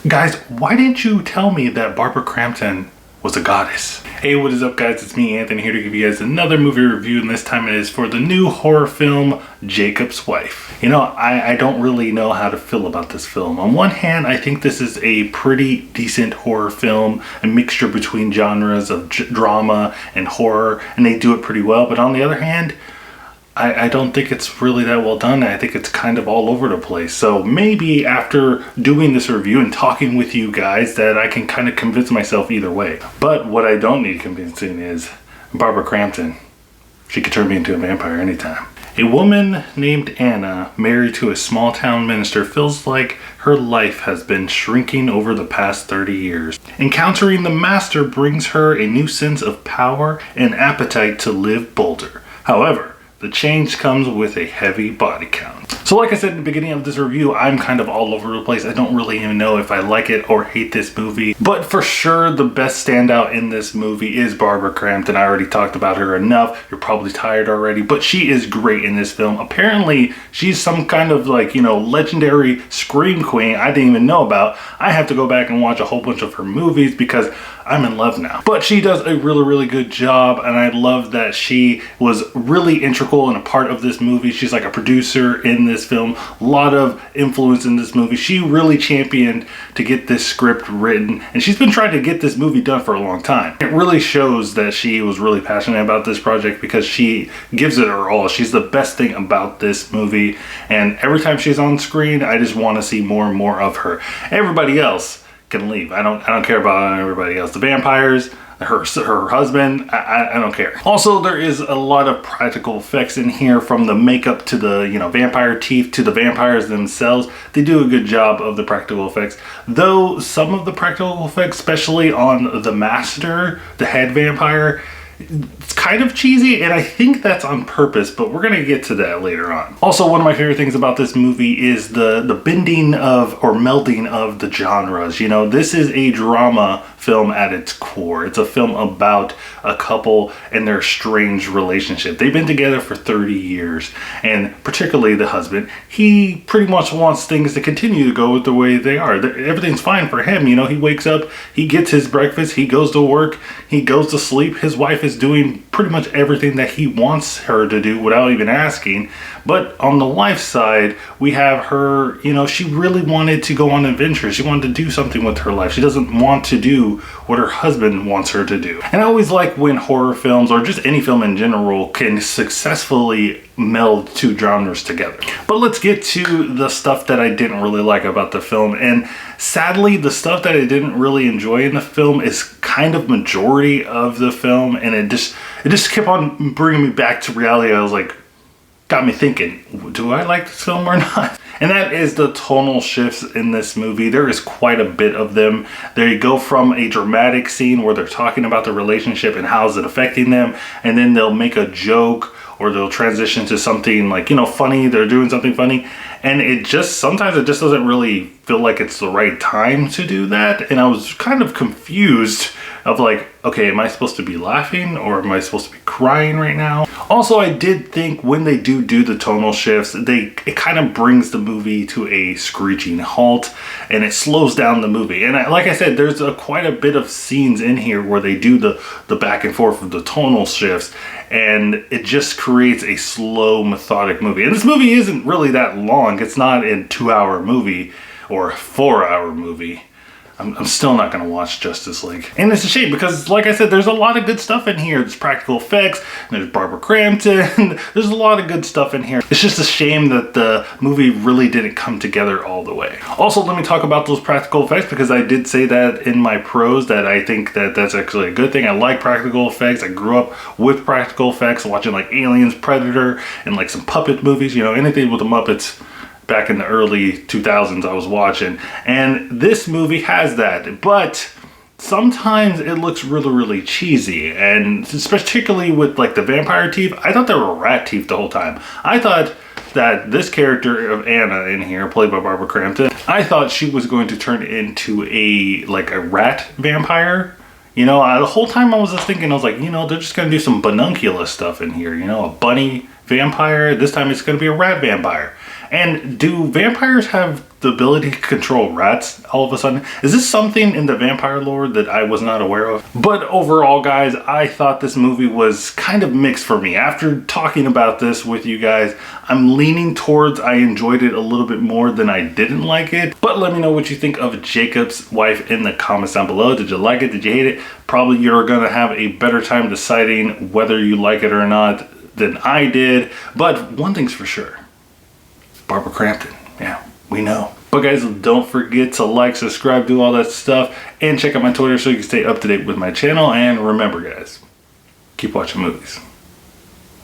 Guys, why didn't you tell me that Barbara Crampton was a goddess? Hey, what is up guys? It's me, Anthony, here to give you guys another movie review, and this time it is for the new horror film, Jakob's Wife. You know, I don't really know how to feel about this film. On one hand, I think this is a pretty decent horror film, a mixture between genres of drama and horror, and they do it pretty well. But on the other hand, I don't think it's really that well done. I think it's kind of all over the place. So maybe after doing this review and talking with you guys that I can kind of convince myself either way. But what I don't need convincing is Barbara Crampton. She could turn me into a vampire anytime. A woman named Anna, married to a small town minister, feels like her life has been shrinking over the past 30 years. Encountering the master brings her a new sense of power and appetite to live bolder. However, the change comes with a heavy body count. So like I said in the beginning of this review, I'm kind of all over the place. I don't really even know if I like it or hate this movie. But for sure, the best standout in this movie is Barbara Crampton. I already talked about her enough. You're probably tired already, but she is great in this film. Apparently, she's some kind of legendary scream queen I didn't even know about. I have to go back and watch a whole bunch of her movies because I'm in love now. But she does a really, really good job, and I love that she was really integral and a part of this movie. She's like a producer in this film, a lot of influence in this movie. She really championed to get this script written, and she's been trying to get this movie done for a long time. It really shows that she was really passionate about this project because she gives it her all. She's the best thing about this movie, and every time she's on screen, I just want to see more and more of her. Everybody else can leave. I don't care about everybody else. The vampires, her husband, I don't care. Also, there is a lot of practical effects in here, from the makeup to the vampire teeth to the vampires themselves. They do a good job of the practical effects, though some of the practical effects, especially on the master, the head vampire, it's kind of cheesy, and I think that's on purpose, but we're gonna get to that later on. Also, one of my favorite things about this movie is the bending of, or melding of, the genres. This is a drama film at its core. It's a film about a couple and their strange relationship. They've been together for 30 years, and particularly the husband, he pretty much wants things to continue to go the way they are. Everything's fine for him. He wakes up, he gets his breakfast, he goes to work, he goes to sleep. His wife is doing pretty much everything that he wants her to do without even asking. But on the wife side, we have her, she really wanted to go on adventures. She wanted to do something with her life. She doesn't want to do what her husband wants her to do. And I always like when horror films, or just any film in general, can successfully meld two genres together. But let's get to the stuff that I didn't really like about the film. And sadly, the stuff that I didn't really enjoy in the film is kind of majority of the film, and it just kept on bringing me back to reality. I was like, got me thinking, do I like this film or not? And that is the tonal shifts in this movie. There is quite a bit of them. They go from a dramatic scene where they're talking about the relationship and how's it affecting them, and then they'll make a joke, or they'll transition to something funny. They're doing something funny, and sometimes it just doesn't really feel like it's the right time to do that. And I was kind of confused of okay, am I supposed to be laughing or am I supposed to be crying right now? Also, I did think when they do the tonal shifts, it kind of brings the movie to a screeching halt, and it slows down the movie. And like I said, there's quite a bit of scenes in here where they do the back and forth of the tonal shifts, and it just creates a slow, methodic movie. And this movie isn't really that long. It's not a 2-hour movie or a 4-hour movie. I'm still not going to watch Justice League. And it's a shame because, like I said, there's a lot of good stuff in here. There's practical effects, there's Barbara Crampton, there's a lot of good stuff in here. It's just a shame that the movie really didn't come together all the way. Also, let me talk about those practical effects, because I did say that in my pros, that I think that that's actually a good thing. I like practical effects. I grew up with practical effects, watching Aliens, Predator, and some puppet movies, anything with the Muppets. Back in the early 2000s I was watching, and this movie has that, but sometimes it looks really, really cheesy, and particularly with the vampire teeth. I thought they were rat teeth the whole time. I thought that this character of Anna in here, played by Barbara Crampton, I thought she was going to turn into a rat vampire. The whole time I was just thinking, I was like, they're just gonna do some Bununculus stuff in here, a bunny vampire. This time it's gonna be a rat vampire. And do vampires have the ability to control rats all of a sudden. Is this something in the vampire lore that I was not aware of? But overall, guys, I thought this movie was kind of mixed for me. After talking about this with you guys, I'm leaning towards I enjoyed it a little bit more than I didn't like it. But let me know what you think of Jakob's Wife in the comments down below. Did you like it? Did you hate it? Probably you're gonna have a better time deciding whether you like it or not than I did. But one thing's for sure, Barbara Crampton, yeah, we know. But guys, don't forget to like, subscribe, do all that stuff, and check out my Twitter so you can stay up to date with my channel. And remember, guys, keep watching movies.